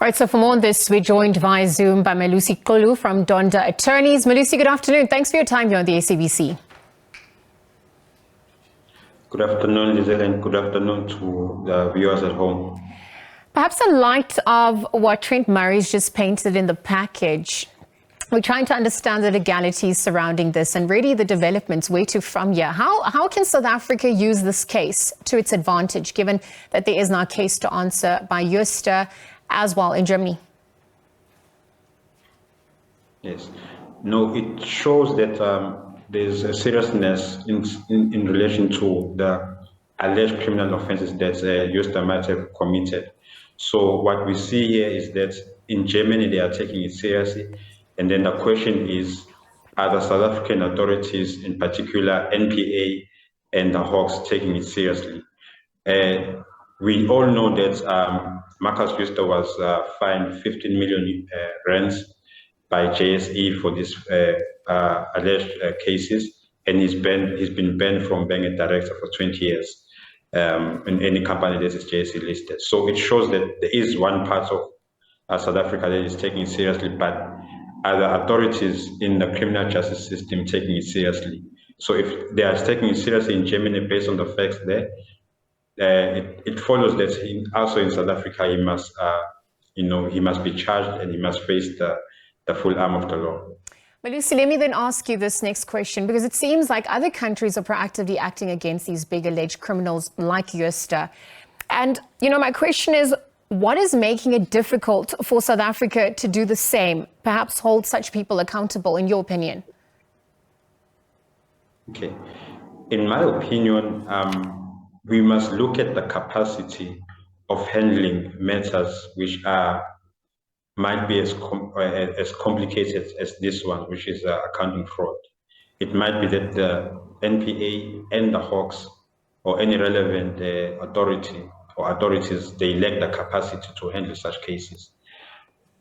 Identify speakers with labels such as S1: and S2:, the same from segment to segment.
S1: All right, so for more on this, we're joined via Zoom by Melusi Xulu from Donda Attorneys. Melusi, good afternoon. Thanks for your time here on the SABC.
S2: Good afternoon, Lizelle, and good afternoon to the viewers at home.
S1: Perhaps in light of what Trent Murray's just painted in the package, we're trying to understand the legalities surrounding this and really the developments where to from here. How can South Africa use this case to its advantage, given that there is now a case to answer by Jooste as well in Germany?
S2: Yes. No, it shows that there's a seriousness in relation to the alleged criminal offenses that Jooste might have committed. So what we see here is that in Germany, they are taking it seriously. And then the question is, are the South African authorities, in particular NPA and the Hawks, taking it seriously? We all know that Markus Jooste was fined 15 million rands by JSE for these alleged cases, and he's been banned from being a director for 20 years in any company that is JSE listed. So it shows that there is one part of South Africa that is taking it seriously, but are the authorities in the criminal justice system taking it seriously? So if they are taking it seriously in Germany based on the facts there, it follows that also in South Africa he must, he must be charged and he must face the full arm of the law.
S1: Melusi, let me then ask you this next question, because it seems like other countries are proactively acting against these big alleged criminals like Jooste. And, my question is, what is making it difficult for South Africa to do the same, perhaps hold such people accountable, in your opinion?
S2: Okay. In my opinion, we must look at the capacity of handling matters which might be as complicated as this one, which is accounting fraud. It might be that the NPA and the Hawks or any relevant authority or authorities, they lack the capacity to handle such cases.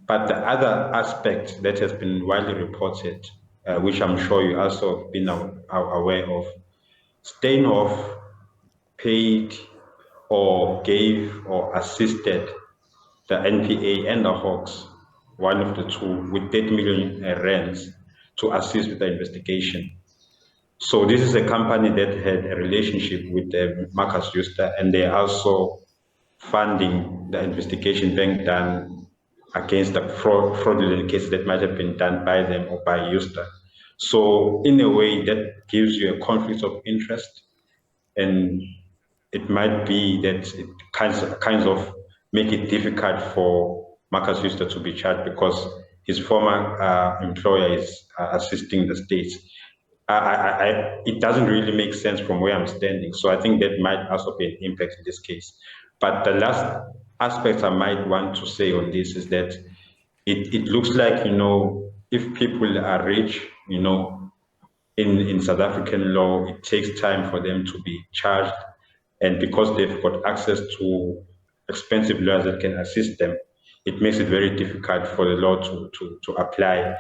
S2: But the other aspect that has been widely reported, which I'm sure you also have been aware of, Steinhoff paid or gave or assisted the NPA and the Hawks, one of the two, with 30 million rands to assist with the investigation. So this is a company that had a relationship with Markus Jooste, and they are also funding the investigation being done against the fraudulent cases that might have been done by them or by Jooste. So in a way, that gives you a conflict of interest, and it might be that it kinds of make it difficult for Markus Jooste to be charged because his former employer is assisting the states. It doesn't really make sense from where I'm standing. So I think that might also be an impact in this case. But the last aspect I might want to say on this is that it looks like, if people are rich, in South African law, it takes time for them to be charged. And because they've got access to expensive lawyers that can assist them, it makes it very difficult for the law to apply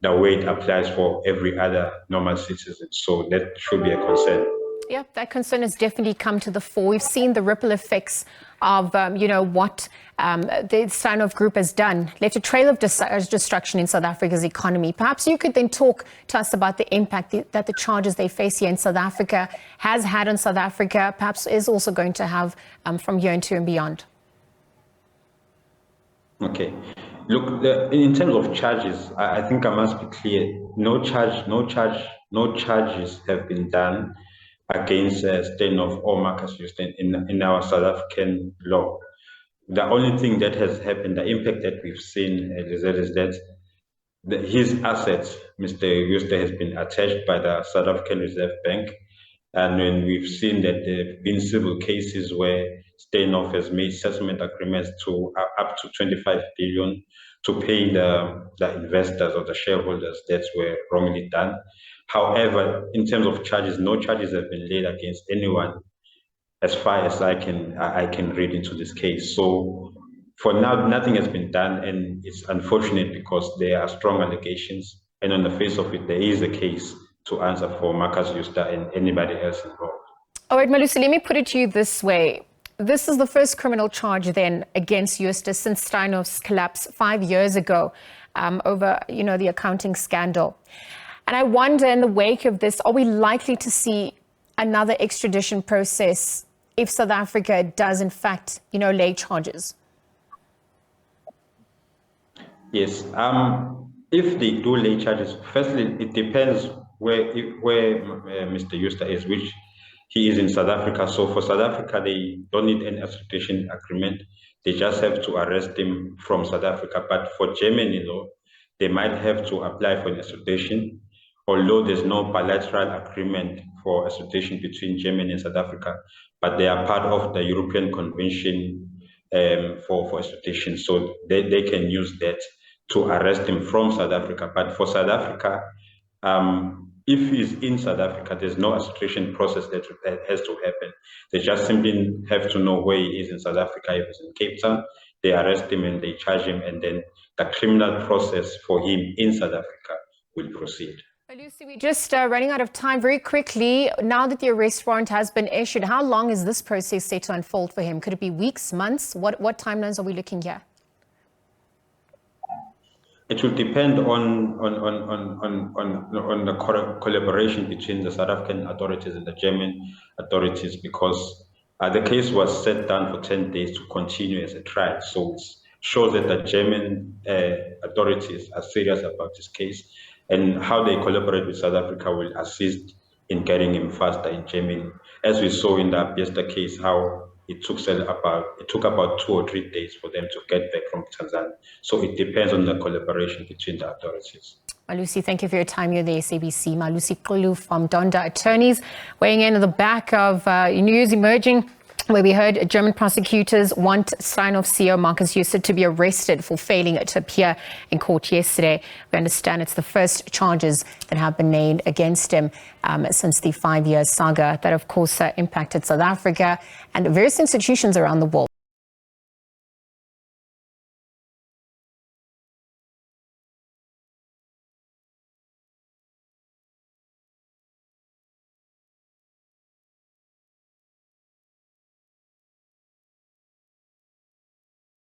S2: the way it applies for every other normal citizen. So that should be a concern.
S1: Yeah, that concern has definitely come to the fore. We've seen the ripple effects of, what the Steinhoff Group has done, left a trail of destruction in South Africa's economy. Perhaps you could then talk to us about the impact that the charges they face here in South Africa has had on South Africa, perhaps is also going to have from here into and beyond.
S2: Okay. Look, in terms of charges, I think I must be clear. No charges have been done against Steinhoff or Markus Jooste in our South African law. The only thing that has happened, the impact that we've seen, is that his assets, Mr. Jooste, has been attached by the South African Reserve Bank. And when we've seen that there have been civil cases where Steinhoff has made settlement agreements to up to 25 billion to pay the investors or the shareholders that were wrongly done. However, in terms of charges, no charges have been laid against anyone as far as I can read into this case. So for now, nothing has been done, and it's unfortunate because there are strong allegations, and on the face of it, there is a case to answer for Markus Jooste and anybody else involved.
S1: All right, Melusi, let me put it to you this way. This is the first criminal charge then against Jooste since Steinhoff's collapse 5 years ago over, the accounting scandal. And I wonder, in the wake of this, are we likely to see another extradition process if South Africa does, in fact, lay charges?
S2: Yes. If they do lay charges, firstly, it depends where Mr. Jooste is, which he is in South Africa. So for South Africa, they don't need an extradition agreement. They just have to arrest him from South Africa. But for Germany, though, they might have to apply for an extradition, although there's no bilateral agreement for extradition between Germany and South Africa, but they are part of the European Convention for extradition. So they can use that to arrest him from South Africa. But for South Africa, if he's in South Africa, there's no extradition process that has to happen. They just simply have to know where he is in South Africa. If he's in Cape Town, they arrest him and they charge him, and then the criminal process for him in South Africa will proceed.
S1: Melusi, we're just running out of time. Very quickly, now that the arrest warrant has been issued, how long is this process set to unfold for him? Could it be weeks, months? What timelines are we looking here?
S2: It will depend on the collaboration between the South African authorities and the German authorities, because the case was set down for 10 days to continue as a trial. So it shows that the German authorities are serious about this case, and how they collaborate with South Africa will assist in getting him faster in Germany. As we saw in the Jooste case, how it took about 2 or 3 days for them to get back from Tanzania. So it depends on the collaboration between the authorities.
S1: Melusi, thank you for your time. You're the SABC. Melusi Xulu from Donda Attorneys, weighing in at the back of news emerging, where we heard German prosecutors want Steinhoff CEO Markus Jooste to be arrested for failing to appear in court yesterday. We understand it's the first charges that have been named against him since the 5-year saga that, of course, impacted South Africa and various institutions around the world.